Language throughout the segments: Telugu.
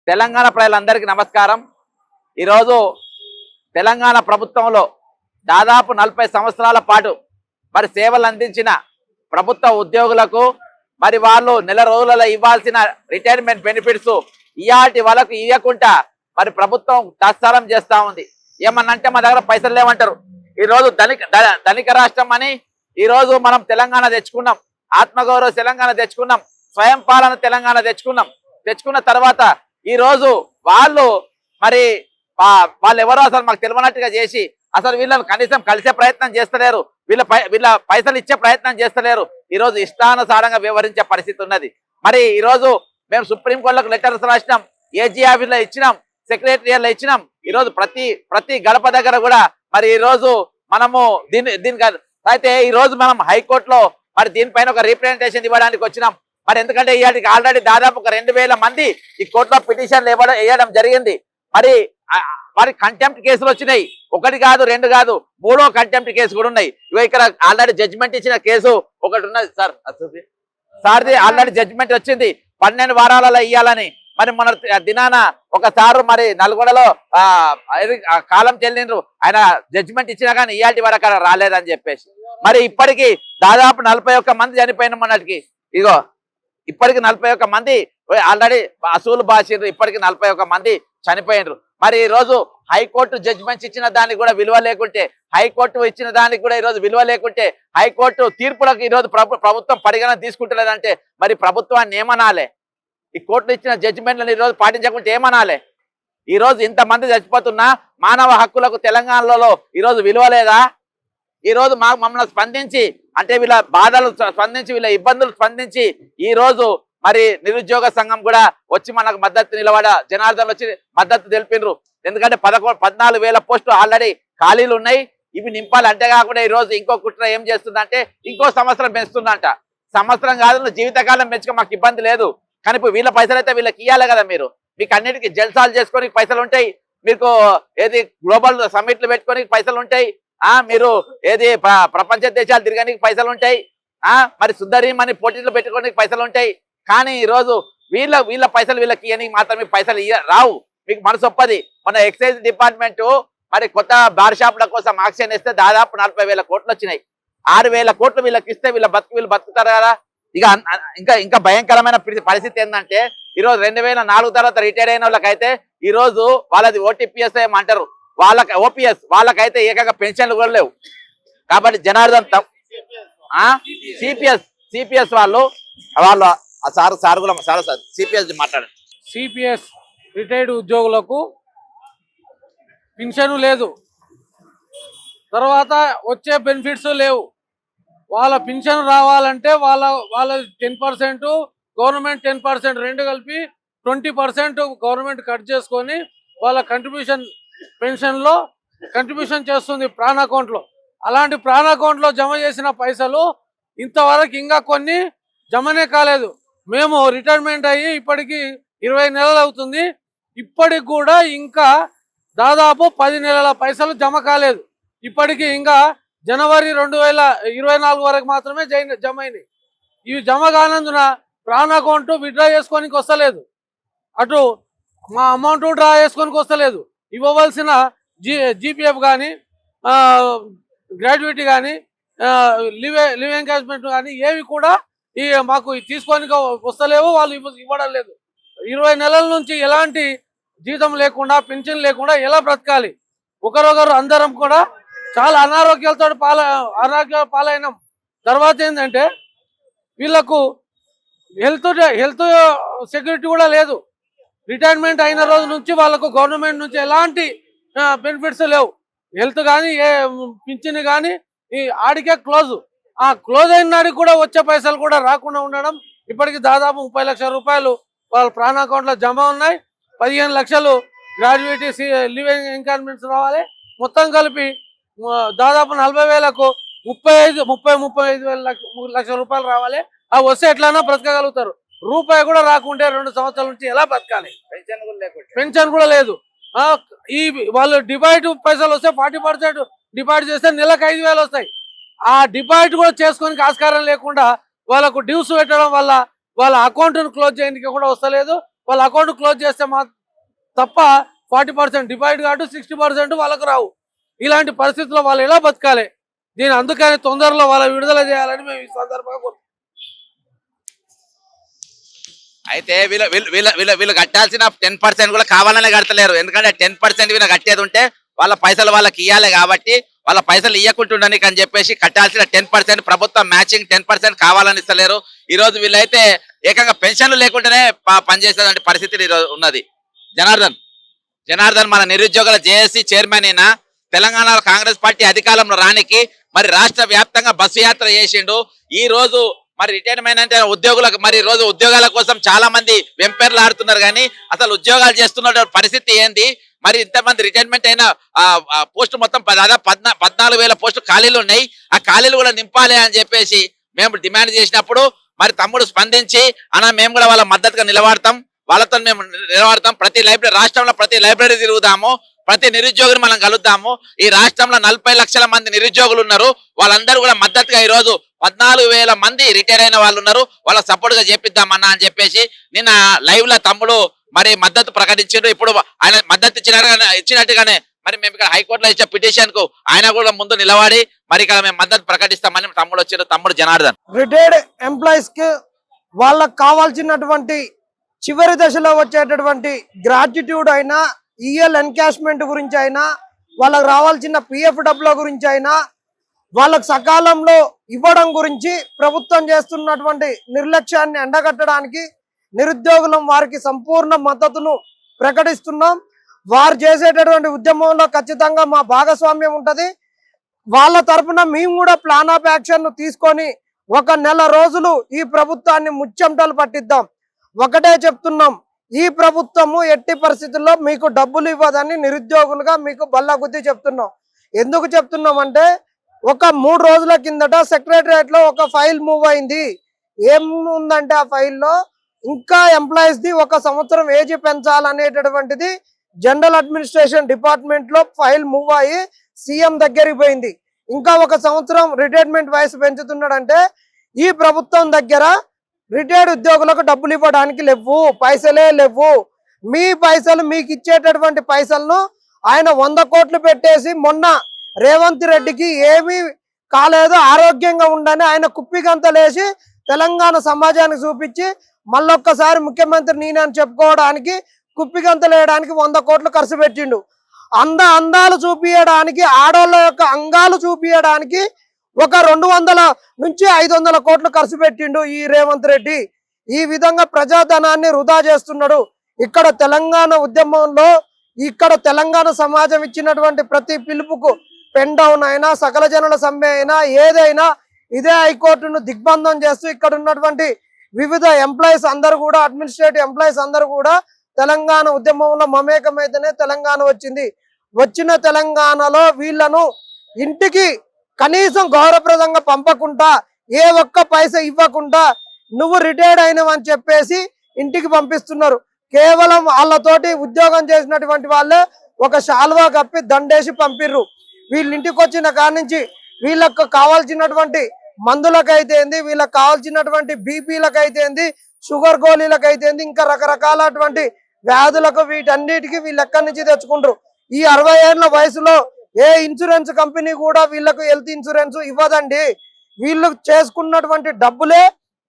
తెలంగాణ ప్రజలందరికీ నమస్కారం. ఈరోజు తెలంగాణ ప్రభుత్వంలో దాదాపు 40 సంవత్సరాల పాటు మరి సేవలు అందించిన ప్రభుత్వ ఉద్యోగులకు మరి వాళ్ళు నెల రోజులలో ఇవ్వాల్సిన రిటైర్మెంట్ బెనిఫిట్స్ ఇయాటి వాళ్ళకు ఇవ్వకుండా మరి ప్రభుత్వం తాత్సారం చేస్తూ ఉంది. ఏమన్నంటే మా దగ్గర పైసలు లేవంటారు. ఈరోజు ధనిక రాష్ట్రం అని ఈరోజు మనం తెలంగాణ తెచ్చుకున్నాం, ఆత్మగౌరవ తెలంగాణ తెచ్చుకున్నాం, స్వయం పాలన తెలంగాణ తెచ్చుకున్న తర్వాత ఈరోజు వాళ్ళు మరి వాళ్ళు ఎవరో అసలు మాకు తెలియనట్టుగా చేసి అసలు వీళ్ళని కనీసం కలిసే ప్రయత్నం చేస్తలేరు, వీళ్ళ పైసలు ఇచ్చే ప్రయత్నం చేస్తలేరు. ఈరోజు ఇష్టానుసారంగా వ్యవహరించే పరిస్థితి ఉన్నది. మరి ఈరోజు మేము సుప్రీంకోర్టులకు లెటర్స్ రాసినాం, ఏజీ ఆఫీస్లో ఇచ్చినాం, సెక్రటరియల్లో ఇచ్చినాం. ఈరోజు ప్రతి గడప దగ్గర కూడా మరి ఈరోజు మనము దీనికి అయితే ఈరోజు మనం హైకోర్టులో మరి దీనిపైన ఒక రిప్రజెంటేషన్ ఇవ్వడానికి వచ్చినాం. మరి ఎందుకంటే ఇవాటికి ఆల్రెడీ దాదాపు ఒక 2000 మంది ఈ కోర్టులో పిటిషన్లు వేయడం జరిగింది. మరి కంటెంప్ట్ కేసులు వచ్చినాయి, 1 కాదు 2 కాదు 3వ కంటెంప్ట్ కేసు కూడా ఉన్నాయి. ఇక్కడ ఆల్రెడీ జడ్జిమెంట్ ఇచ్చిన కేసు ఒకటి ఉన్నది సార్ది ఆల్రెడీ జడ్జిమెంట్ వచ్చింది 12 వారాలలో ఇయ్యాలని. మరి మన దినాన ఒకసారి మరి నల్గొండలో కాలం చెల్లిండ్రు, ఆయన జడ్జిమెంట్ ఇచ్చినా కానీ ఇయాల్టి వరకు అక్కడ రాలేదని చెప్పేసి మరి ఇప్పటికీ దాదాపు 41 మంది చనిపోయిన మొన్నటికి. ఇగో ఇప్పటికి 41 మంది ఆల్రెడీ అసూలు బాసిర్రు, ఇప్పటికి 41 మంది చనిపోయినరు. మరి ఈరోజు హైకోర్టు జడ్జిమెంట్స్ ఇచ్చిన దానికి కూడా విలువ లేకుంటే, హైకోర్టు ఇచ్చిన దానికి కూడా ఈరోజు విలువ లేకుంటే, హైకోర్టు తీర్పులకు ఈరోజు ప్రభుత్వం పరిగణన తీసుకుంటలేదంటే మరి ప్రభుత్వాన్ని ఏమనాలే? ఈ కోర్టులు ఇచ్చిన జడ్జిమెంట్లను ఈరోజు పాటించకుంటే ఏమనాలే? ఈరోజు ఇంతమంది చచ్చిపోతున్నా మానవ హక్కులకు తెలంగాణలో ఈరోజు విలువ లేదా? ఈరోజు మమ్మల్ని స్పందించి అంటే వీళ్ళ బాధలు స్పందించి వీళ్ళ ఇబ్బందులు స్పందించి ఈరోజు మరి నిరుద్యోగ సంఘం కూడా వచ్చి మనకు మద్దతు నిలబడ జనార్దన్ వచ్చి మద్దతు తెలిపినరు. ఎందుకంటే 14,000 పోస్టులు ఆల్రెడీ ఖాళీలు ఉన్నాయి, ఇవి నింపాలి. అంతేకాకుండా ఈరోజు ఇంకో కుట్ర ఏం చేస్తుందంటే ఇంకో సంవత్సరం పెంచుతుందంట. సంవత్సరం కాదు జీవితకాలం పెంచుకో మాకు ఇబ్బంది లేదు, కానీ ఇప్పుడు వీళ్ళ పైసలు అయితే వీళ్ళకి ఇవ్వాలి కదా. మీకు అన్నిటికీ జల్సాలు చేసుకొని పైసలు ఉంటాయి, మీకు ఏది గ్లోబల్ సమ్మిట్లు పెట్టుకొని పైసలు ఉంటాయి, మీరు ఏది ప్రపంచ దేశాలు తిరగడానికి పైసలు ఉంటాయి, మరి సుందరీమణి పోటీలు పెట్టుకోవడానికి పైసలు ఉంటాయి. కానీ ఈరోజు వీళ్ళ పైసలు వీళ్ళకి ఇవ్వడానికి మాత్రం మీకు పైసలు రావు. మీకు మనసు ఒప్పది. మన ఎక్సైజ్ డిపార్ట్మెంట్ మరి కొత్త బార్ షాపుల కోసం ఆక్షన్ ఇస్తే దాదాపు 40,000 కోట్లు వచ్చినాయి. 6,000 కోట్లు వీళ్ళకి ఇస్తే వీళ్ళు బతుకుతారు కదా. ఇంకా భయంకరమైన పరిస్థితి ఏంటంటే ఈరోజు 2004 తర్వాత రిటైర్ అయిన వాళ్ళకైతే ఈరోజు వాళ్ళది ఓటీపీఎస్ ఏమంటారు, ఓపీఎస్ వాళ్ళకైతే ఏకంగా పెన్షన్లు కూడా లేవు. కాబట్టి జనార్దన్ సిపిఎస్ వాళ్ళు సార్ సిపిఎస్ మాట్లాడండి. సిపిఎస్ రిటైర్డ్ ఉద్యోగులకు పెన్షన్ లేదు, తర్వాత వచ్చే బెనిఫిట్స్ లేవు. వాళ్ళ పెన్షన్ రావాలంటే వాళ్ళ 10%, గవర్నమెంట్ 10%, రెండు కలిపి 20% గవర్నమెంట్ కట్ చేసుకొని వాళ్ళ పెన్షన్లో కంట్రిబ్యూషన్ చేస్తుంది ప్రాణ అకౌంట్లో. అలాంటి ప్రాణ అకౌంట్లో జమ చేసిన పైసలు ఇంతవరకు ఇంకా కొన్ని జమనే కాలేదు. మేము రిటైర్మెంట్ అయ్యి ఇప్పటికి 20 నెలలు అవుతుంది, ఇప్పటికి కూడా ఇంకా దాదాపు 10 నెలల పైసలు జమ కాలేదు. ఇప్పటికి ఇంకా జనవరి 2024 వరకు మాత్రమే జమ అయినాయి. ఇవి జమ కానందున ప్రాణ అకౌంట్ విత్డ్రా చేసుకోనికి వస్తలేదు, అటు మా అమౌంట్ డ్రా చేసుకోనికి వస్తలేదు. ఇవ్వవలసిన జీపీఎఫ్ కానీ గ్రాడ్యుయేటీ కానీ లివ్ ఎంగేజ్మెంట్ కానీ ఏవి కూడా మాకు తీసుకోనికి వస్తలేవు, వాళ్ళు ఇవ్వడం లేదు. 20 నెలల నుంచి ఎలాంటి జీతం లేకుండా పెన్షన్ లేకుండా ఎలా బ్రతకాలి? ఒకరొకరు అందరం కూడా చాలా అనారోగ్యాలతో పాలైనాం. తర్వాత ఏంటంటే వీళ్ళకు హెల్త్ సెక్యూరిటీ కూడా లేదు. రిటైర్మెంట్ అయిన రోజు నుంచి వాళ్ళకు గవర్నమెంట్ నుంచి ఎలాంటి బెనిఫిట్స్ లేవు. హెల్త్ కానీ పింఛన్ కానీ ఆడికే క్లోజ్ అయిన నాడికి కూడా వచ్చే పైసలు కూడా రాకుండా ఉండడం. ఇప్పటికి దాదాపు 30 లక్షల రూపాయలు వాళ్ళ ప్రాణ అకౌంట్లో జమ ఉన్నాయి. 15 లక్షలు గ్రాడ్యుయేటీ లివ్ ఎంకరేజ్మెంట్స్ రావాలి. మొత్తం కలిపి దాదాపు 40,000కు 35 లక్షల రూపాయలు రావాలి. అవి వస్తే ఎట్లన్నా బ్రతకగలుగుతారు. రూపాయి కూడా రాకుంటే 2 సంవత్సరాల నుంచి ఎలా బ్రతకాలి? పెన్షన్ కూడా లేదు. వాళ్ళు డిపాజిట్ పైసలు వస్తే 40% డిపాజిట్ చేస్తే నెలకు 5,000 వస్తాయి. ఆ డిపాజిట్ కూడా చేసుకోనికి ఆస్కారం లేకుండా వాళ్ళకు డ్యూస్ పెట్టడం వల్ల వాళ్ళ అకౌంట్ను క్లోజ్ చేయడానికి కూడా వస్తలేదు. వాళ్ళ అకౌంట్ క్లోజ్ చేస్తే తప్ప 40% డిపాజిట్ కాదు, 60% వాళ్ళకు రావు. ఇలాంటి పరిస్థితుల్లో వాళ్ళు ఎలా బతకాలి? అందుకని తొందరలో వాళ్ళ విడుదల చేయాలని మేము ఈ సందర్భంగా కోరుతున్నాం. అయితే వీళ్ళు కట్టాల్సిన 10% కూడా కావాలనే కడతలేరు. ఎందుకంటే 10% వీళ్ళు కట్టేది ఉంటే వాళ్ళ పైసలు వాళ్ళకి ఇవ్వాలి కాబట్టి వాళ్ళ పైసలు ఇవ్వకుంటుండని అని చెప్పేసి కట్టాల్సిన 10% ప్రభుత్వం మ్యాచింగ్ 10% కావాలని ఇస్తలేరు. ఈ రోజు వీళ్ళైతే ఏకంగా పెన్షన్లు లేకుండానే పనిచేసేటువంటి పరిస్థితి ఈరోజు ఉన్నది. జనార్దన్ మన నిరుద్యోగుల జేఏసీ చైర్మన్ అయినా తెలంగాణలో కాంగ్రెస్ పార్టీ అధికారంలో రానికి మరి రాష్ట్ర వ్యాప్తంగా బస్సు యాత్ర చేసిండు. ఈ రోజు మరి రిటైర్మెంట్ అయిన ఉద్యోగులకు మరి రోజు ఉద్యోగాల కోసం చాలా మంది వెంపర్లు ఆడుతున్నారు, కానీ అసలు ఉద్యోగాలు చేస్తున్న పరిస్థితి ఏంది? మరి ఇంతమంది రిటైర్మెంట్ అయిన పోస్టు మొత్తం దాదాపు 14,000 పోస్టులు ఖాళీలు ఉన్నాయి. ఆ ఖాళీలు కూడా నింపాలి అని చెప్పేసి మేము డిమాండ్ చేసినప్పుడు మరి తమ్ముడు స్పందించి అన్న మేము కూడా వాళ్ళ మద్దతుగా నిలబడతాం, వాళ్ళతో మేము నిలబడతాం, రాష్ట్రంలో ప్రతి లైబ్రరీ తిరుగుదాము, ప్రతి నిరుద్యోగిని మనం కలుద్దాము. ఈ రాష్ట్రంలో 40 లక్షల మంది నిరుద్యోగులు ఉన్నారు. వాళ్ళందరూ కూడా మద్దతుగా ఈ రోజు 14,000 మంది రిటైర్ అయిన వాళ్ళు ఉన్నారు, వాళ్ళ సపోర్ట్ గా చేపిద్దామన్నా అని చెప్పేసి నిన్న లైవ్ లో తమ్ముడు మరి మద్దతు ప్రకటించారు. ఇప్పుడు ఆయన మద్దతు ఇచ్చినట్టుగానే మరి మేము ఇక్కడ హైకోర్టులో ఇచ్చే పిటిషన్ కు ఆయన కూడా ముందు నిలబడి మరి ఇక్కడ మేము మద్దతు ప్రకటిస్తామని తమ్ముడు వచ్చారు. తమ్ముడు జనార్దన్, రిటైర్డ్ ఎంప్లాయీస్ కి వాళ్ళకి కావాల్సినటువంటి చివరి దశలో వచ్చేటటువంటి గ్రాట్యుట్యూడ్ అయినా, ఈఎల్ ఎన్కాష్మెంట్ గురించి అయినా, వాళ్ళకి రావాల్సిన పిఎఫ్ డబ్బుల గురించి అయినా, వాళ్ళకు సకాలంలో ఇవ్వడం గురించి ప్రభుత్వం చేస్తున్నటువంటి నిర్లక్ష్యాన్ని ఎండగట్టడానికి నిరుద్యోగులం వారికి సంపూర్ణ మద్దతును ప్రకటిస్తున్నాం. వారు చేసేటటువంటి ఉద్యమంలో ఖచ్చితంగా మా భాగస్వామ్యం ఉంటది. వాళ్ళ తరఫున మేము కూడా ప్లాన్ ఆఫ్ యాక్షన్ తీసుకొని 1 నెల రోజులు ఈ ప్రభుత్వాన్ని ముచ్చెమటలు పట్టిద్దాం. ఒకటే చెప్తున్నాం, ఈ ప్రభుత్వము ఎట్టి పరిస్థితుల్లో మీకు డబ్బులు ఇవ్వదని నిరుద్యోగులుగా మీకు బల్లగుద్ది చెప్తున్నాం. ఎందుకు చెప్తున్నాం అంటే, ఒక 3 రోజుల కిందట సెక్రటరియట్ లో ఒక ఫైల్ మూవ్ అయింది. ఏముందంటే ఆ ఫైల్లో ఇంకా ఎంప్లాయీస్ ది 1 సంవత్సరం ఏజ్ పెంచాలనేటటువంటిది జనరల్ అడ్మినిస్ట్రేషన్ డిపార్ట్మెంట్ లో ఫైల్ మూవ్ అయ్యి సీఎం దగ్గరికి పోయింది. ఇంకా 1 సంవత్సరం రిటైర్మెంట్ వయసు పెంచుతున్నాడంటే ఈ ప్రభుత్వం దగ్గర రిటైర్డ్ ఉద్యోగులకు డబ్బులు ఇవ్వడానికి లేవు, పైసలే లేవు. మీ పైసలు మీకు ఇచ్చేటటువంటి పైసలను ఆయన 100 కోట్లు పెట్టేసి మొన్న రేవంత్ రెడ్డికి ఏమీ కాలేదు, ఆరోగ్యంగా ఉండని ఆయన కుప్పిగంతలేసి తెలంగాణ సమాజానికి చూపించి మళ్ళొక్కసారి ముఖ్యమంత్రి నేనని చెప్పుకోవడానికి కుప్పిగంతలేయడానికి 100 కోట్లు ఖర్చు పెట్టిండు. అందాలు చూపించడానికి, ఆడోళ్ళ యొక్క అంగాలు చూపించడానికి ఒక 200 నుంచి 500 కోట్లు ఖర్చు పెట్టిండు ఈ రేవంత్ రెడ్డి. ఈ విధంగా ప్రజాధనాన్ని వృధా చేస్తున్నాడు. ఇక్కడ తెలంగాణ ఉద్యమంలో ఇక్కడ తెలంగాణ సమాజం ఇచ్చినటువంటి ప్రతి పిలుపుకు పెన్ డౌన్ అయినా, సకల జనుల సమ్మె అయినా, ఏదైనా ఇదే హైకోర్టును దిగ్బంధం చేస్తూ ఇక్కడ ఉన్నటువంటి వివిధ ఎంప్లాయీస్ అందరూ కూడా, అడ్మినిస్ట్రేటివ్ ఎంప్లాయీస్ అందరూ కూడా తెలంగాణ ఉద్యమంలో మమేకమైతేనే తెలంగాణ వచ్చింది. వచ్చిన తెలంగాణలో వీళ్ళను ఇంటికి కనీసం గౌరవప్రదంగా పంపకుండా, ఏ ఒక్క పైసా ఇవ్వకుండా నువ్వు రిటైర్డ్ అయినవని చెప్పేసి ఇంటికి పంపిస్తున్నారు. కేవలం వాళ్ళతోటి ఉద్యోగం చేసినటువంటి వాళ్ళే ఒక శాల్వా కప్పి దండేసి పంపిర్రు. వీళ్ళ ఇంటికి వచ్చిన కాడి నుంచి వీళ్ళకు కావాల్సినటువంటి మందులకైతేంది, వీళ్ళకి కావాల్సినటువంటి బీపీలకైతేంది, షుగర్ గోళీలకైతేంది, ఇంకా రకరకాలటువంటి వ్యాధులకు వీటన్నిటికీ వీళ్ళు ఎక్కడి నుంచి తెచ్చుకుంటారు. ఈ 60 ఏళ్ల వయసులో ఏ ఇన్సూరెన్స్ కంపెనీ కూడా వీళ్ళకు హెల్త్ ఇన్సూరెన్స్ ఇవ్వదండి. వీళ్ళు చేసుకున్నటువంటి డబ్బులే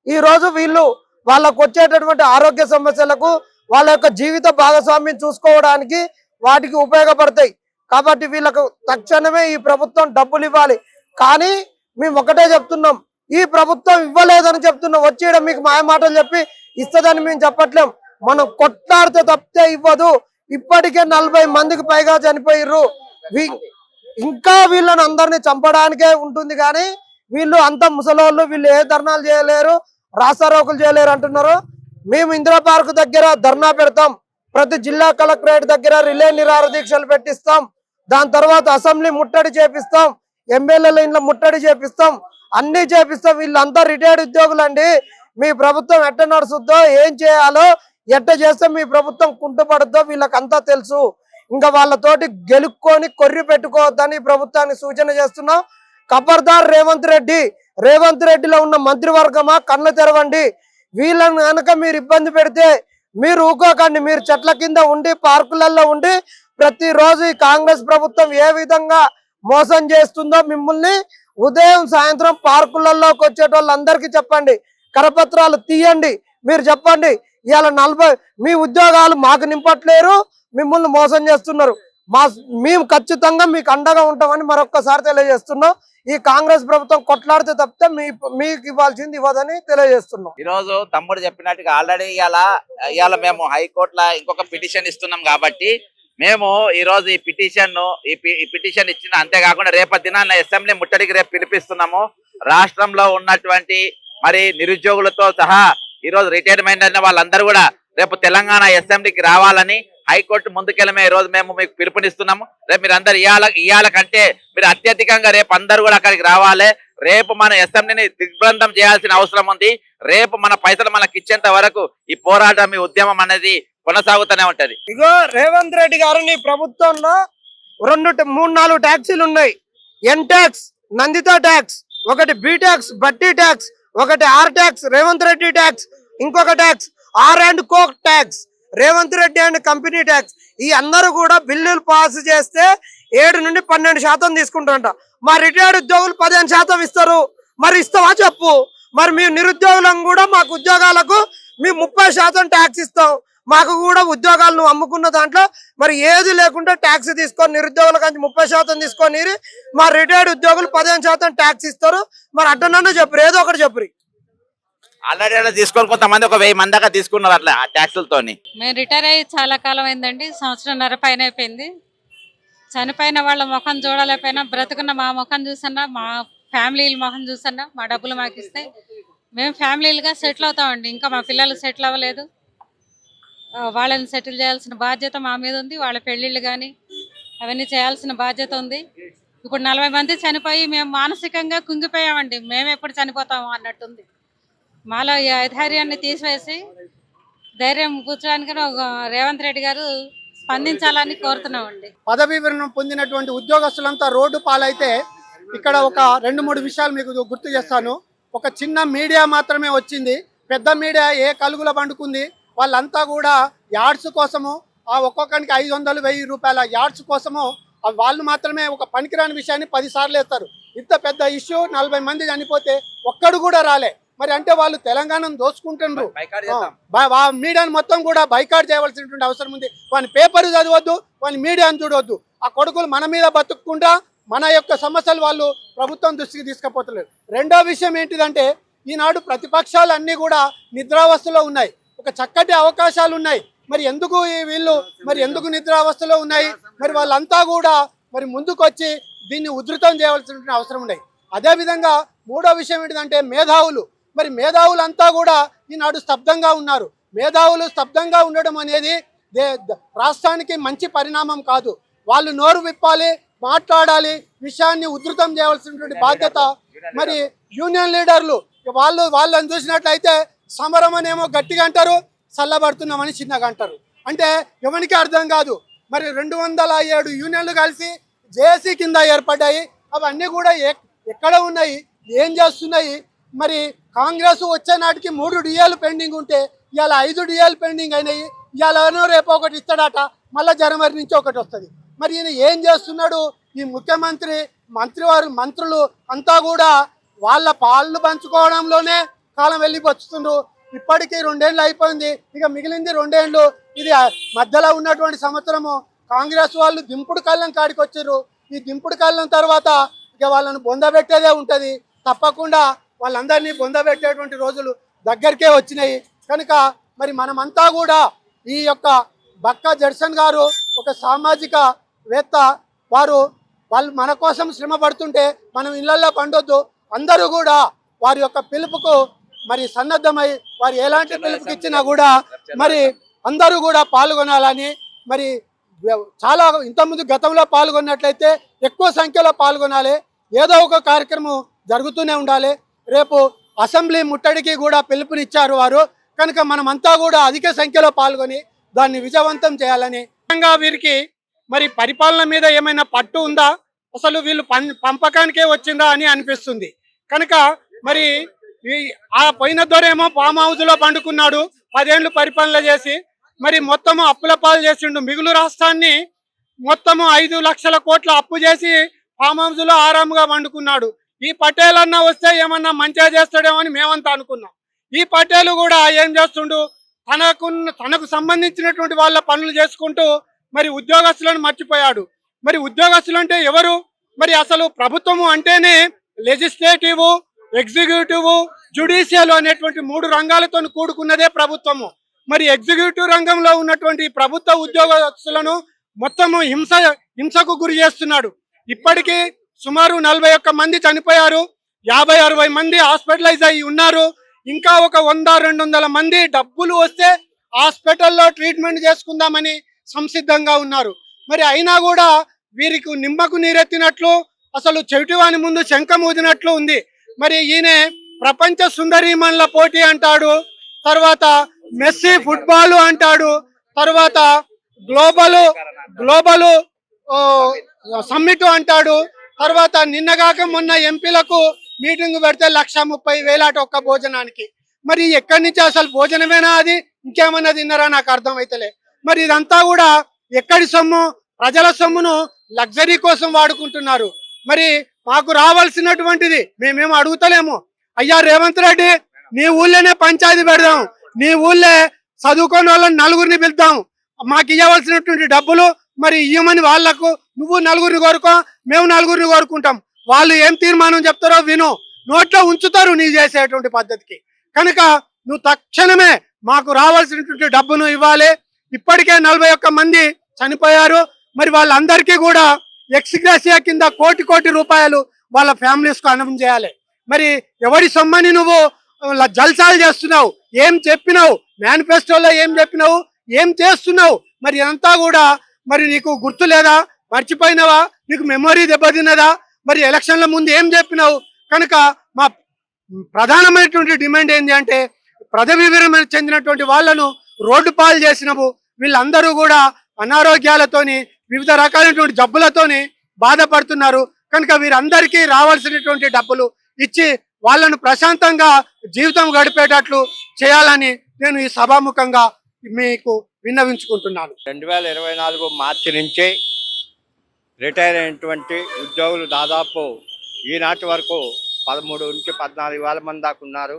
ఈ రోజు వీళ్ళు వాళ్ళకు వచ్చేటటువంటి ఆరోగ్య సమస్యలకు, వాళ్ళ యొక్క జీవిత భాగస్వామ్యం చూసుకోవడానికి వాటికి ఉపయోగపడతాయి. కాబట్టి వీళ్ళకు తక్షణమే ఈ ప్రభుత్వం డబ్బులు ఇవ్వాలి. కానీ మేము ఒకటే చెప్తున్నాం, ఈ ప్రభుత్వం ఇవ్వలేదని చెప్తున్నాం. వచ్చేయడం మీకు మాయమాటలు చెప్పి ఇస్తుందని మేము చెప్పట్లేం. మనం కొట్లాడితే తప్పితే ఇవ్వదు. ఇప్పటికే 40 మందికి పైగా చనిపోయిర్రు. ఇంకా వీళ్ళని అందరినీ చంపడానికే ఉంటుంది. కానీ వీళ్ళు అంత ముసలోళ్ళు, వీళ్ళు ఏ ధర్నాలు చేయలేరు, రాస్తారోకులు చేయలేరు అంటున్నారు. మేము ఇందిరా పార్క్ దగ్గర ధర్నా పెడతాం, ప్రతి జిల్లా కలెక్టరేట్ దగ్గర రిలే నిరాహార దీక్షలు పెట్టిస్తాం. దాని తర్వాత అసెంబ్లీ ముట్టడి చేపిస్తాం, ఎమ్మెల్యేల ఇంట్లో ముట్టడి చేపిస్తాం, అన్ని చేపిస్తాం. వీళ్ళంతా రిటైర్డ్ ఉద్యోగులండి. మీ ప్రభుత్వం ఎట్ట నడుస్తుందో, ఏం చేయాలో, ఎట్ట చేస్తే మీ ప్రభుత్వం కుంటుపడుద్దో వీళ్ళకంతా తెలుసు. ఇంకా వాళ్ళతోటి గెలుక్కొని కొర్రి పెట్టుకోవద్దని ప్రభుత్వాన్ని సూచన చేస్తున్నాం. ఖబర్దార్ రేవంత్ రెడ్డిలో ఉన్న మంత్రివర్గమా, కళ్ళు తెరవండి. వీళ్ళని కనుక మీరు ఇబ్బంది పెడితే మీరు ఊకోకండి. మీరు చెట్ల కింద ఉండి పార్కులలో ఉండి ప్రతిరోజు ఈ కాంగ్రెస్ ప్రభుత్వం ఏ విధంగా మోసం చేస్తుందో మిమ్మల్ని ఉదయం సాయంత్రం పార్కులలోకి వచ్చేటోళ్ళందరికీ చెప్పండి. కరపత్రాలు తీయండి. మీరు చెప్పండి, ఇవాళ 40 మీ ఉద్యోగాలు మాకు నింపట్లేరు, మిమ్మల్ని మోసం చేస్తున్నారు. మేము ఖచ్చితంగా మీకు అండగా ఉంటామని మరొక్కసారి తెలియజేస్తున్నాం. ఈ కాంగ్రెస్ ప్రభుత్వం కొట్లాడితే తప్పితే మీకు ఇవ్వాల్సింది ఇవ్వదని తెలియజేస్తున్నాం. ఈ రోజు తమ్ముడు చెప్పినట్టుగా ఆల్రెడీ ఇవాళ మేము హైకోర్టులో ఇంకొక పిటిషన్ ఇస్తున్నాం కాబట్టి మేము ఈ రోజు ఈ పిటిషన్ ఇచ్చిన, అంతేకాకుండా రేపటి దినాన్న అసెంబ్లీ ముట్టడికి రేపు పిలిపిస్తున్నాము. రాష్ట్రంలో ఉన్నటువంటి మరి నిరుద్యోగులతో సహా ఈ రోజు రిటైర్మెంట్ అయిన వాళ్ళందరూ కూడా రేపు తెలంగాణ అసెంబ్లీకి రావాలని హైకోర్టు ముందుకెళ్ళమే ఈ రోజు మేము మీకు పిలుపునిస్తున్నాము. రేపు మీరు అందరు ఇవాళ కంటే మీరు అత్యధికంగా రేపు అందరూ కూడా అక్కడికి రావాలి. రేపు మన అసెంబ్లీని దిగ్బంధం చేయాల్సిన అవసరం ఉంది. రేపు మన పైసలు మనకి ఇచ్చేంత వరకు ఈ పోరాటం, ఈ ఉద్యమం అనేది కొనసాగుతూనే ఉంటది. ఇగో రేవంత్ రెడ్డి గారు, నీ ప్రభుత్వంలో 3-4 ట్యాక్సీలు ఉన్నాయి. ఎన్ ట్యాక్స్, నందిత ట్యాక్స్, ఒకటి బి ట్యాక్స్, బట్టి ట్యాక్స్, ఒకటి R tax, Revanth Reddy tax, ఇంకొక tax R and coke tax, Revanth Reddy and company tax. ఈ అందరూ కూడా బిల్లులు పాస్ చేస్తే 7 నుండి 12% తీసుకుంటారంట. మా రిటైర్డ్ ఉద్యోగులు 15% ఇస్తారు. మరి ఇస్తావా చెప్పు? మరి మీ నిరుద్యోగులను కూడా మాకు ఉద్యోగాలకు మేము 30% ట్యాక్స్ ఇస్తాం. మాకు కూడా ఉద్యోగాలు నువ్వు అమ్ముకున్న దాంట్లో మరి ఏది లేకుండా ట్యాక్స్ తీసుకొని నిరుద్యోగుల కంటే 30% తీసుకొని మా రిటైర్డ్ ఉద్యోగులు 15% ట్యాక్స్ ఇస్తారు. మరి అడ్డనన్నా చెప్పరు, ఏదో ఒకటి చెప్పరు. ఆల్రెడీ తీసుకొని కొంతమంది ఒక 1000 మంది దాకా తీసుకున్నారు అట్లా ఆ ట్యాక్సులతో. మేము రిటైర్ అయ్యి చాలా కాలం అయిందండి, 1.5 పైన అయిపోయింది. చనిపోయిన వాళ్ళ ముఖం చూడలేకపోయినా బ్రతుకున్న మా ముఖం చూసన్నా, మా ఫ్యామిలీల ముఖం చూసన్నా మా డబ్బులు మాకు ఇస్తే మేము ఫ్యామిలీలుగా సెటిల్ అవుతామండి. ఇంకా మా పిల్లలు సెటిల్ అవ్వలేదు. వాళ్ళని సెటిల్ చేయాల్సిన బాధ్యత మా మీద ఉంది. వాళ్ళ పెళ్ళిళ్ళు కానీ అవన్నీ చేయాల్సిన బాధ్యత ఉంది. ఇప్పుడు 40 మంది చనిపోయి మేము మానసికంగా కుంగిపోయామండి. మేము ఎప్పుడు చనిపోతాము అన్నట్టుంది. మాలో ఈ ఐధైర్యాన్ని తీసివేసి ధైర్యం కూర్చోడానికి రేవంత్ రెడ్డి గారు స్పందించాలని కోరుతున్నామండి. పదవీ విరమణ పొందినటువంటి ఉద్యోగస్తులంతా రోడ్డు పాలైతే ఇక్కడ ఒక 2-3 విషయాలు మీకు గుర్తు చేస్తాను. ఒక చిన్న మీడియా మాత్రమే వచ్చింది, పెద్ద మీడియా ఏ కలుగులో పండుకుంది. వాళ్ళంతా కూడా యాడ్స్ కోసము, ఆ ఒక్కొక్కరికి 500-1000 రూపాయల యాడ్స్ కోసము వాళ్ళు మాత్రమే ఒక పనికిరాని విషయాన్ని 10 సార్లు వేస్తారు. ఇంత పెద్ద ఇష్యూ, 40 మంది చనిపోతే ఒక్కడు కూడా రాలే. మరి అంటే వాళ్ళు తెలంగాణను దోచుకుంటున్నారు. మీడియాను మొత్తం కూడా బైకాట్ చేయవలసినటువంటి అవసరం ఉంది. వాని పేపర్ చదవద్దు, వాని మీడియాను చూడవద్దు. ఆ కొడుకులు మన మీద బతుక్కుండా మన యొక్క సమస్యలు వాళ్ళు ప్రభుత్వం దృష్టికి తీసుకుపోతలేరు. రెండో విషయం ఏంటిదంటే, ఈనాడు ప్రతిపక్షాలు అన్నీ కూడా నిద్రావస్థలో ఉన్నాయి. ఒక చక్కటి అవకాశాలు ఉన్నాయి. మరి ఎందుకు వీళ్ళు ఎందుకు నిద్రావస్థలో ఉన్నాయి? మరి వాళ్ళంతా కూడా మరి ముందుకొచ్చి దీన్ని ఉధృతం చేయవలసినటువంటి అవసరం ఉన్నాయి. అదేవిధంగా మూడో విషయం ఏంటిదంటే మేధావులు. మరి మేధావులంతా కూడా ఈనాడు స్తబ్దంగా ఉన్నారు. మేధావులు స్తబ్దంగా ఉండడం అనేది రాష్ట్రానికి మంచి పరిణామం కాదు. వాళ్ళు నోరు విప్పాలి, మాట్లాడాలి, విషయాన్ని ఉధృతం చేయవలసినటువంటి బాధ్యత. మరి యూనియన్ లీడర్లు వాళ్ళని చూసినట్లయితే సమరం అనేమో గట్టిగా అంటారు, చల్లబడుతున్నామని చిన్నగా అంటారు. అంటే ఎవరికి అర్థం కాదు. మరి 207 యూనియన్లు కలిసి జేఏసీ కింద ఏర్పడ్డాయి. అవన్నీ కూడా ఎక్కడ ఉన్నాయి, ఏం చేస్తున్నాయి? మరి కాంగ్రెస్ వచ్చే నాటికి 3 డిఏలు పెండింగ్ ఉంటే ఇవాళ 5 డిఏలు పెండింగ్ అయినాయి. ఇవాళ రేపు ఒకటి ఇస్తాడట, మళ్ళీ జనవరి నుంచి ఒకటి వస్తుంది. మరి ఈయన ఏం చేస్తున్నాడు? ఈ ముఖ్యమంత్రి, మంత్రులు అంతా కూడా వాళ్ళ పాళ్ళు పంచుకోవడంలోనే కాలం వెళ్ళిపోతుండ్రు. ఇప్పటికీ 2 ఏళ్ళు అయిపోయింది, ఇక మిగిలింది 2 ఏళ్ళు. ఇది మధ్యలో ఉన్నటువంటి సంవత్సరము కాంగ్రెస్ వాళ్ళు దింపుడు కళ్ళం కాడికి వచ్చారు. ఈ దింపుడు కళ్ళం తర్వాత ఇక వాళ్ళను బొందబెట్టేదే ఉంటుంది. తప్పకుండా వాళ్ళందరినీ బొందబెట్టేటువంటి రోజులు దగ్గరికే వచ్చినాయి. కనుక మరి మనమంతా కూడా ఈ యొక్క బక్కా జడ్సన్ గారు ఒక సామాజికవేత్త, వాళ్ళు మన కోసం శ్రమ పడుతుంటే మనం ఇళ్లలో పండొద్దు. అందరూ కూడా వారి యొక్క పిలుపుకు మరి సన్నద్ధమై వారు ఎలాంటి పిలుపుకి ఇచ్చినా కూడా మరి అందరూ కూడా పాల్గొనాలని, మరి చాలా ఇంతకుముందు గతంలో పాల్గొన్నట్లయితే ఎక్కువ సంఖ్యలో పాల్గొనాలి. ఏదో ఒక కార్యక్రమం జరుగుతూనే ఉండాలి. రేపు అసెంబ్లీ ముట్టడికి కూడా పిలుపునిచ్చారు వారు. కనుక మనమంతా కూడా అధిక సంఖ్యలో పాల్గొని దాన్ని విజయవంతం చేయాలని. వీరికి మరి పరిపాలన మీద ఏమైనా పట్టు ఉందా, అసలు వీళ్ళు పంపకానికే వచ్చిందా అని అనిపిస్తుంది. కనుక మరి ఆ పోయిన దొరేమో ఫామ్ హౌస్ లో పండుకున్నాడు, 10 ఏళ్ళు పరిపాలన చేసి మరి మొత్తము అప్పుల పాలు చేసిండు. మిగులు రాష్ట్రాన్ని మొత్తము 5 లక్షల కోట్ల అప్పు చేసి ఫామ్ హౌస్ లో ఆరాముగా వండుకున్నాడు. ఈ పటేల్ అన్న వస్తే ఏమన్నా మంచిగా చేస్తాడేమో అని మేమంతా అనుకున్నాం. ఈ పటేల్ కూడా ఏం చేస్తుండు, తనకు సంబంధించినటువంటి వాళ్ళ పనులు చేసుకుంటూ మరి ఉద్యోగస్తులను మర్చిపోయాడు. మరి ఉద్యోగస్తులు అంటే ఎవరు? మరి అసలు ప్రభుత్వము అంటేనే లెజిస్లేటివ్, ఎగ్జిక్యూటివ్, జ్యుడిషియల్ అనేటువంటి 3 రంగాలతో కూడుకున్నదే ప్రభుత్వము. మరి ఎగ్జిక్యూటివ్ రంగంలో ఉన్నటువంటి ప్రభుత్వ ఉద్యోగస్తులను మొత్తము హింసకు గురి చేస్తున్నాడు. ఇప్పటికీ సుమారు 41 మంది చనిపోయారు, 50-60 మంది హాస్పిటలైజ్ అయి ఉన్నారు. ఇంకా ఒక 100-200 మంది డబ్బులు వస్తే హాస్పిటల్లో ట్రీట్మెంట్ చేసుకుందామని సంసిద్ధంగా ఉన్నారు. మరి అయినా కూడా వీరికి నిమ్మకు నీరెత్తినట్లు, అసలు చెవిటివాని ముందు శంఖం ఊదినట్లు ఉంది. మరి ఈయన ప్రపంచ సుందరీమణుల పోటీ అంటాడు, తర్వాత మెస్సీ ఫుట్బాల్ అంటాడు, తర్వాత గ్లోబల్ సమ్మిట్ అంటాడు, తర్వాత నిన్నగాక మొన్న ఎంపీలకు మీటింగ్ పెడితే 1,30,000 ఒక్క భోజనానికి. మరి ఎక్కడి నుంచి అసలు భోజనమేనా అది, ఇంకేమన్నా తిన్నారా నాకు అర్థమైతలే. మరి ఇదంతా కూడా ఎక్కడి సొమ్ము? ప్రజల సొమ్మును లగ్జరీ కోసం వాడుకుంటున్నారు. మరి మాకు రావాల్సినటువంటిది మేమేమో అడుగుతలేము. అయ్యా రేవంత్ రెడ్డి, నీ ఊళ్ళోనే పంచాయతీ పెడదాం, నీ ఊళ్ళో చదువుకొని వాళ్ళని 4గురిని పిలుద్దాం, మాకు ఇవ్వవలసినటువంటి డబ్బులు మరి ఇవ్వమని వాళ్లకు నువ్వు 4గురిని కోరుకో, మేము 4గురిని కోరుకుంటాం. వాళ్ళు ఏం తీర్మానం చెప్తారో విను, నోట్లో ఉంచుతారు నీ చేసేటువంటి పద్ధతికి. కనుక నువ్వు తక్షణమే మాకు రావాల్సినటువంటి డబ్బును ఇవ్వాలి. ఇప్పటికే 41 మంది చనిపోయారు. మరి వాళ్ళందరికీ కూడా ఎక్స్గ్రేషియా కింద కోటి రూపాయలు వాళ్ళ ఫ్యామిలీస్ కు అనౌన్స్ చేయాలి. మరి ఎవరి సొమ్మని నువ్వు జల్సాలు చేస్తున్నావు? ఏం చెప్పినావు మేనిఫెస్టోలో? ఏం చెప్పినావు? ఏం చేస్తున్నావు? మరి అంతా కూడా మరి నీకు గుర్తు లేదా? మర్చిపోయినావా? నీకు మెమొరీ దెబ్బతిన్నదా? మరి ఎలక్షన్ల ముందు ఏం చెప్పినావు? కనుక మా ప్రధానమైనటువంటి డిమాండ్ ఏంటి అంటే, పదవి విరమణ చెందినటువంటి వాళ్ళను రోడ్డు పాలు చేసినవు. వీళ్ళందరూ కూడా అనారోగ్యాలతోని, వివిధ రకాలైనటువంటి జబ్బులతోని బాధపడుతున్నారు. కనుక వీరందరికీ రావాల్సినటువంటి డబ్బులు ఇచ్చి వాళ్ళను ప్రశాంతంగా జీవితం గడిపేటట్లు చేయాలని నేను ఈ సభాముఖంగా మీకు విన్నవించుకుంటున్నాను. 2024 మార్చి నుంచి రిటైర్ అయినటువంటి ఉద్యోగులు దాదాపు ఈనాటి వరకు 13 నుంచి 14 వేల మంది దాకా ఉన్నారు.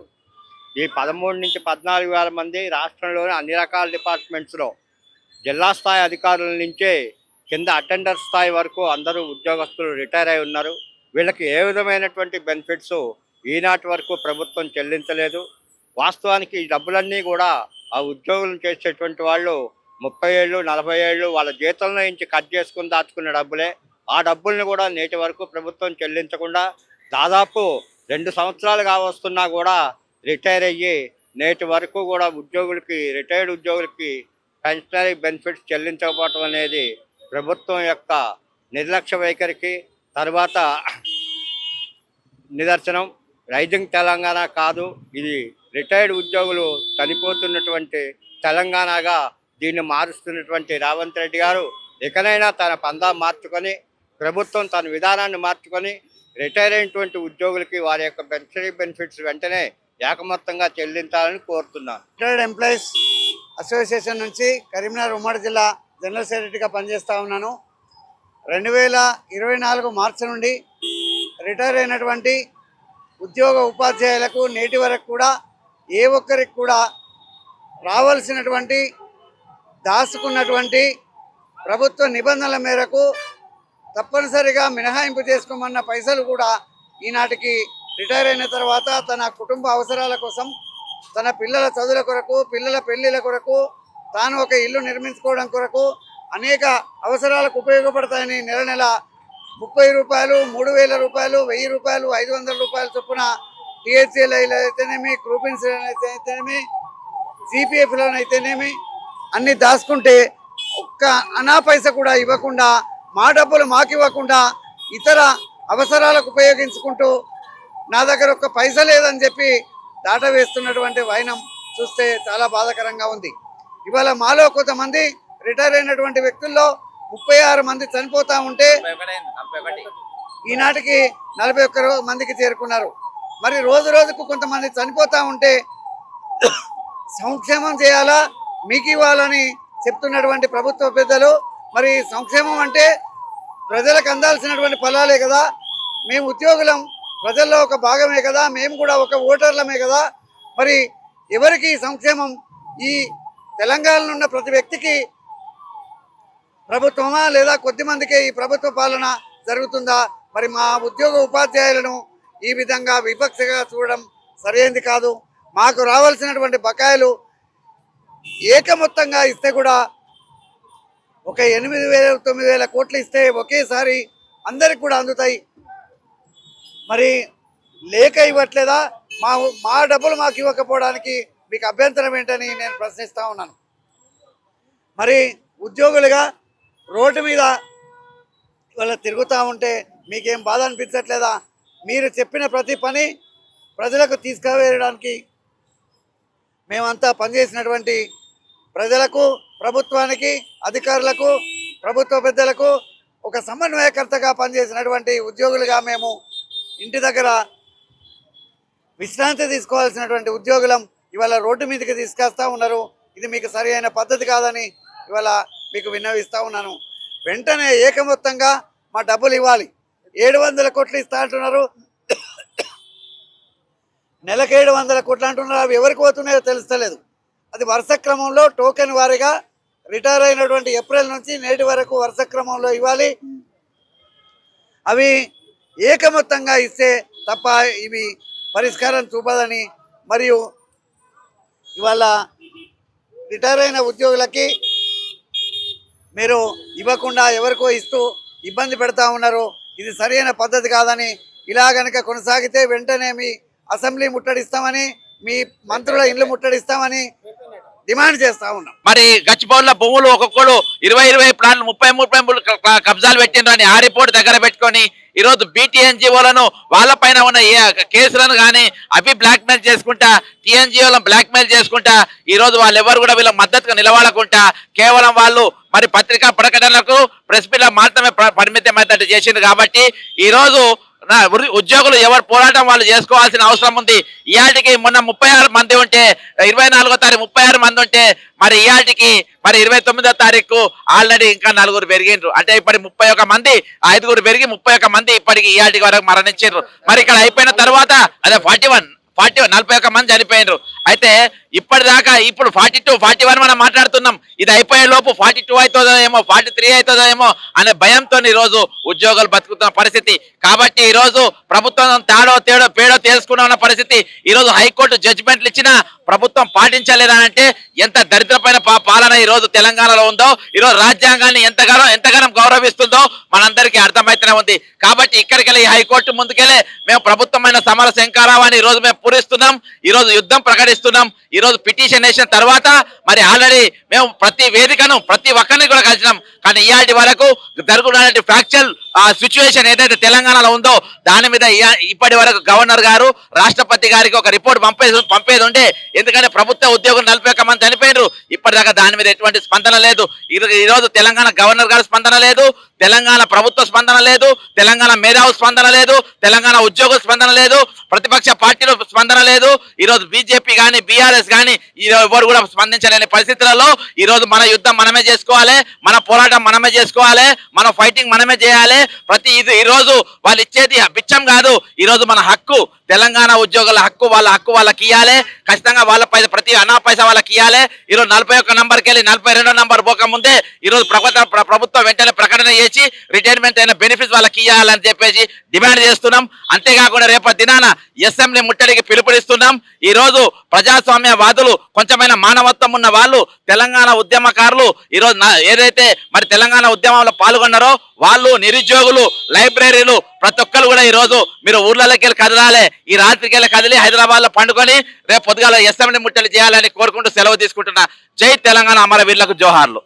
ఈ 13 నుంచి 14 వేల మంది రాష్ట్రంలోని అన్ని రకాల డిపార్ట్మెంట్స్లో జిల్లా స్థాయి అధికారుల నుంచే కింద అటెండర్ స్థాయి వరకు అందరూ ఉద్యోగస్తులు రిటైర్ అయి ఉన్నారు. వీళ్ళకి ఏ విధమైనటువంటి బెనిఫిట్స్ ఈనాటి వరకు ప్రభుత్వం చెల్లించలేదు. వాస్తవానికి ఈ డబ్బులన్నీ కూడా ఆ ఉద్యోగులు చేసేటువంటి వాళ్ళు 30 ఏళ్ళు 40 ఏళ్ళు వాళ్ళ జీతంలో నుంచి కట్ చేసుకుని దాచుకునే డబ్బులే. ఆ డబ్బుల్ని కూడా నేటి వరకు ప్రభుత్వం చెల్లించకుండా దాదాపు 2 సంవత్సరాలు కావస్తున్నా కూడా రిటైర్ అయ్యి నేటి వరకు కూడా ఉద్యోగులకి, రిటైర్డ్ ఉద్యోగులకి పెన్షనరీ బెనిఫిట్స్ చెల్లించకపోవటం అనేది ప్రభుత్వం యొక్క నిర్లక్ష్య వైఖరికి తర్వాత నిదర్శనం. రైజింగ్ తెలంగాణ కాదు, ఇది రిటైర్డ్ ఉద్యోగులు చనిపోతున్నటువంటి తెలంగాణగా దీన్ని మారుస్తున్నటువంటి రేవంత్ రెడ్డి గారు ఇకనైనా తన పందా మార్చుకొని, ప్రభుత్వం తన విధానాన్ని మార్చుకొని రిటైర్ అయినటువంటి ఉద్యోగులకి వారి యొక్క పెన్షనరీ బెనిఫిట్స్ వెంటనే ఏకమొత్తంగా చెల్లించాలని కోరుతున్నాను. రిటైర్డ్ ఎంప్లాయీస్ అసోసియేషన్ నుంచి కరీంనగర్ ఉమ్మడి జిల్లా జనరల్ సెక్రటరీగా పనిచేస్తూ ఉన్నాను. 2024 మార్చి నుండి రిటైర్ అయినటువంటి ఉద్యోగ ఉపాధ్యాయులకు నేటి వరకు కూడా ఏ ఒక్కరికి కూడా రావాల్సినటువంటి దాచుకున్నటువంటి ప్రభుత్వ నిబంధనల మేరకు తప్పనిసరిగా మినహాయింపు చేసుకోమన్న పైసలు కూడా ఈనాటికి రిటైర్ అయిన తర్వాత తన కుటుంబ అవసరాల కోసం, తన పిల్లల చదువుల కొరకు, పిల్లల పెళ్లిళ్ళ కొరకు, తాను ఒక ఇల్లు నిర్మించుకోవడం కొరకు అనేక అవసరాలకు ఉపయోగపడతాయని నెల నెల 30 రూపాయలు, 3,000 రూపాయలు, 1,000 రూపాయలు, 500 రూపాయల చొప్పున టీహెచ్ఎల్ అయితేనేమి, గ్రూప్ ఇన్సూరెన్స్ అయితేనేమి, జీపీఎఫ్లో అయితేనేమి అన్ని దాచుకుంటే ఒక్క అనా పైస కూడా ఇవ్వకుండా, మా డబ్బులు మాకు ఇవ్వకుండా ఇతర అవసరాలకు ఉపయోగించుకుంటూ నా దగ్గర ఒక్క పైస లేదని చెప్పి దాట వేస్తున్నటువంటి వైనం చూస్తే చాలా బాధాకరంగా ఉంది. ఇవాళ మాలో కొంతమంది రిటైర్ అయినటువంటి వ్యక్తుల్లో 36 మంది చనిపోతూ ఉంటే ఈనాటికి 41 మందికి చేరుకున్నారు. మరి రోజు రోజుకు కొంతమంది చనిపోతూ ఉంటే సంక్షేమం చేయాలా మీకు ఇవ్వాలని చెప్తున్నటువంటి ప్రభుత్వ పెద్దలు, మరి సంక్షేమం అంటే ప్రజలకు అందాల్సినటువంటి ఫలాలే కదా. మేము ఉద్యోగులం, ప్రజల్లో ఒక భాగమే కదా, మేము కూడా ఒక ఓటర్లమే కదా. మరి ఎవరికి సంక్షేమం? ఈ తెలంగాణలో ఉన్న ప్రతి వ్యక్తికి ప్రభుత్వమా లేదా కొద్ది మందికే ఈ ప్రభుత్వ పాలన జరుగుతుందా? మరి మా ఉద్యోగ ఉపాధ్యాయులను ఈ విధంగా వివక్షగా చూడడం సరైనది కాదు. మాకు రావాల్సినటువంటి బకాయిలు ఏకమొత్తంగా ఇస్తే కూడా ఒక 8,000-9,000 కోట్లు ఇస్తే ఒకేసారి అందరికి కూడా అందుతాయి. మరి లేక ఇవ్వట్లేదా? మా డబ్బులు మాకు ఇవ్వకపోవడానికి మీకు అభ్యంతరం ఏంటని నేను ప్రశ్నిస్తూ ఉన్నాను. మరి ఉద్యోగులుగా రోడ్డు మీద ఇవాళ తిరుగుతూ ఉంటే మీకేం బాధ అనిపించట్లేదా? మీరు చెప్పిన ప్రతి పని ప్రజలకు తీసుకువెళ్ళడానికి మేమంతా పనిచేసినటువంటి ప్రజలకు, ప్రభుత్వానికి, అధికారులకు, ప్రభుత్వ పెద్దలకు ఒక సమన్వయకర్తగా పనిచేసినటువంటి ఉద్యోగులుగా మేము ఇంటి దగ్గర విశ్రాంతి తీసుకోవాల్సినటువంటి ఉద్యోగులం ఇవాళ రోడ్డు మీదకి తీసుకొస్తా ఉన్నారు. ఇది మీకు సరి అయిన పద్ధతి కాదని ఇవాళ మీకు విన్నవిస్తూ ఉన్నాను. వెంటనే ఏకమొత్తంగా మా డబ్బులు ఇవ్వాలి. 700 కోట్లు ఇస్తా అంటున్నారు, నెలకు 700 కోట్లు అంటున్నారు. అవి ఎవరికి పోతున్నాయో తెలుస్తలేదు. అది వరుస క్రమంలో టోకెన్ వారీగా రిటైర్ అయినటువంటి ఏప్రిల్ నుంచి నేటి వరకు వరుస క్రమంలో ఇవ్వాలి. అవి ఏకమొత్తంగా ఇస్తే తప్ప ఇవి పరిష్కారం చూపదని, మరియు ఇవాళ రిటైర్ అయిన ఉద్యోగులకి మీరు ఇవ్వకుండా ఎవరికో ఇస్తూ ఇబ్బంది పెడతా ఉన్నారు. ఇది సరైన పద్ధతి కాదని, ఇలా కనుక కొనసాగితే వెంటనే మీ అసెంబ్లీ ముట్టడిస్తామని, మీ మంత్రుల ఇండ్లు ముట్టడిస్తామని డిమాండ్ చేస్తా ఉన్నాం. మరి గచ్చిబౌలిలో భూములు ఒక్కొక్కడు 20 ప్లాన్లు 33 కబ్జాలు పెట్టిండ్రని ఆ రిపోర్ట్ దగ్గర పెట్టుకొని ఈరోజు BTNGOలను వాళ్ళపైన ఉన్న కేసులను కానీ అవి బ్లాక్మెయిల్ చేసుకుంటా, TNGOలను బ్లాక్మెయిల్ చేసుకుంటా ఈరోజు వాళ్ళు ఎవరు కూడా వీళ్ళ మద్దతుగా నిలబడకుండా కేవలం వాళ్ళు మరి పత్రికా ప్రకటనలకు ప్రెస్ మీట్ల మాత్రమే పరిమితమైనట్టు చేసింది. కాబట్టి ఈరోజు ఉద్యోగులు ఎవరు పోరాటం వాళ్ళు చేసుకోవాల్సిన అవసరం ఉంది. ఇయాటికి మొన్న 36 మంది ఉంటే 24వ తారీఖు 36 మంది ఉంటే మరి ఇయాటికి మరి 29వ తారీఖు ఆల్రెడీ ఇంకా 4 పెరిగిండ్రు. అంటే ఇప్పటి 31 మంది, 5 పెరిగి 31 మంది ఇప్పటికి ఇయాటికి వరకు మరణించారు. మరి ఇక్కడ అయిపోయిన తర్వాత అదే 41 మంది చనిపోయినారు. అయితే ఇప్పటిదాకా ఇప్పుడు 42, 41 మనం మాట్లాడుతున్నాం. ఇది అయిపోయే లోపు 42 అవుతుందో ఏమో, 43 అవుతుందో ఏమో అనే భయంతో ఈరోజు ఉద్యోగులు బతుకుతున్న పరిస్థితి. కాబట్టి ఈరోజు ప్రభుత్వం పేడో తెలుసుకున్న పరిస్థితి. ఈరోజు హైకోర్టు జడ్జిమెంట్లు ఇచ్చినా ప్రభుత్వం పాటించలేదనంటే ఎంత దరిద్రమైన పాలన ఈరోజు తెలంగాణలో ఉందో, ఈరోజు రాజ్యాంగాన్ని ఎంతగానో గౌరవిస్తుందో మనందరికీ అర్థమైతేనే ఉంది. కాబట్టి ఇక్కడికెళ్ళి ఈ హైకోర్టు ముందుకెళ్ళి మేము ప్రభుత్వమైన సమర శంకారావాన్ని ఈరోజు మేము పూరిస్తున్నాం. ఈరోజు యుద్ధం ప్రకటిస్తున్నాం. ఈరోజు పిటిషన్ వేసిన తర్వాత మరి ఆల్రెడీ మేము ప్రతి వేదికను ప్రతి ఒక్కరిని కూడా కలిసినాం. కానీ ఇయాటి వరకు జరుగుతున్న ఫ్యాక్చువల్ సిచ్యువేషన్ ఏదైతే తెలంగాణలో ఉందో దాని మీద ఇప్పటి వరకు గవర్నర్ గారు రాష్ట్రపతి గారికి ఒక రిపోర్ట్ పంపేది ఉండే. ఎందుకంటే ప్రభుత్వ ఉద్యోగులు 41 మంది చనిపోయారు. ఇప్పటిదాకా దాని మీద ఎటువంటి స్పందన లేదు. ఈరోజు తెలంగాణ గవర్నర్ గారు స్పందన లేదు, తెలంగాణ ప్రభుత్వ స్పందన లేదు, తెలంగాణ మేధావుల స్పందన లేదు, తెలంగాణ ఉద్యోగుల స్పందన లేదు, ప్రతిపక్ష పార్టీల స్పందన లేదు. ఈరోజు బీజేపీ కానీ బీఆర్ఎస్ కానీ ఎవరు కూడా స్పందించలేని పరిస్థితులలో ఈరోజు మన యుద్ధం మనమే చేసుకోవాలి, మన పోరాటం మనమే చేసుకోవాలి, మన ఫైటింగ్ మనమే చేయాలి. ఈరోజు వాళ్ళు ఇచ్చేది బిచ్చం కాదు, ఈరోజు మన హక్కు, తెలంగాణ ఉద్యోగుల హక్కు, వాళ్ళ హక్కు వాళ్ళకి ఇవ్వాలి. ఖచ్చితంగా వాళ్ళ ప్రతి అనా పైసా వాళ్ళకి ఇవ్వాలి. ఈరోజు 41 నంబర్కి వెళ్ళి 42వ నంబర్ పోకముందే ఈరోజు ప్రభుత్వం వెంటనే ప్రకటన చేసి రిటైర్మెంట్ అయిన బెనిఫిట్స్ వాళ్ళకి ఇవ్వాలని చెప్పేసి డిమాండ్ చేస్తున్నాం. అంతేకాకుండా రేపటి దినాన అసెంబ్లీ ముట్టడికి పిలుపునిస్తున్నాం. ఈరోజు ప్రజాస్వామ్యవాదులు, కొంచెమైన మానవత్వం ఉన్న వాళ్ళు, తెలంగాణ ఉద్యమకారులు ఈరోజు ఏదైతే మరి తెలంగాణ ఉద్యమంలో పాల్గొన్నారో వాళ్ళు, నిరుద్యోగులు, లైబ్రరీలు ప్రతి ఒక్కరు కూడా ఈరోజు మీరు ఊర్లలోకి వెళ్ళి కదలాలి. ఈ రాత్రికి వెళ్ళి కదిలి హైదరాబాద్ లో పండుకొని రేపు పొద్దుగాల అసెంబ్లీ ముట్టడి చేయాలని కోరుకుంటూ సెలవు తీసుకుంటున్నా. జై తెలంగాణ, అమరవీరులకు జోహార్లు.